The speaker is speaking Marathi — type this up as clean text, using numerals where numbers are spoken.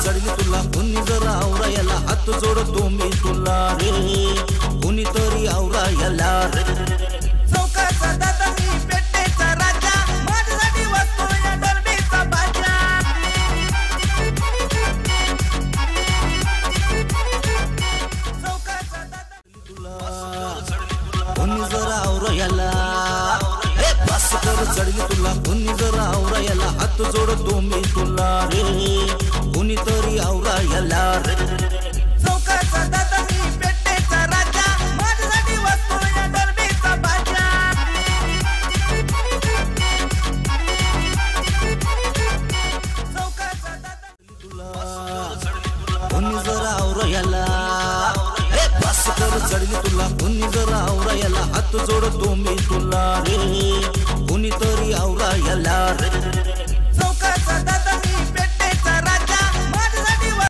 चढली तुला कुणी जर आवरा याला हात जोडतो मी तुला रे कुणीतरी आवरा याला रे चौकाचा दादा मी पेटेचा राजा माझ्यासाठी वाजतो या डरबीचा बाजा चौकाचा दादा तुला कुणी जर आवरा याला बस कर चढली तुला कुणी जर आवरा याला हात जोडतो मी तुला रे कुणीतरी आवरा याला रे चौकाचा दादा मी पेटेचा राजा माझ्यासाठी वाजतो या डरबीचा बाजा चौकाचा दादा तुला कुणी जर आवरा याला बस कर चढली तुला कुणी जर आवरा याला हात जोडतो मी तुला रे कुणीतरी आवरा याला रे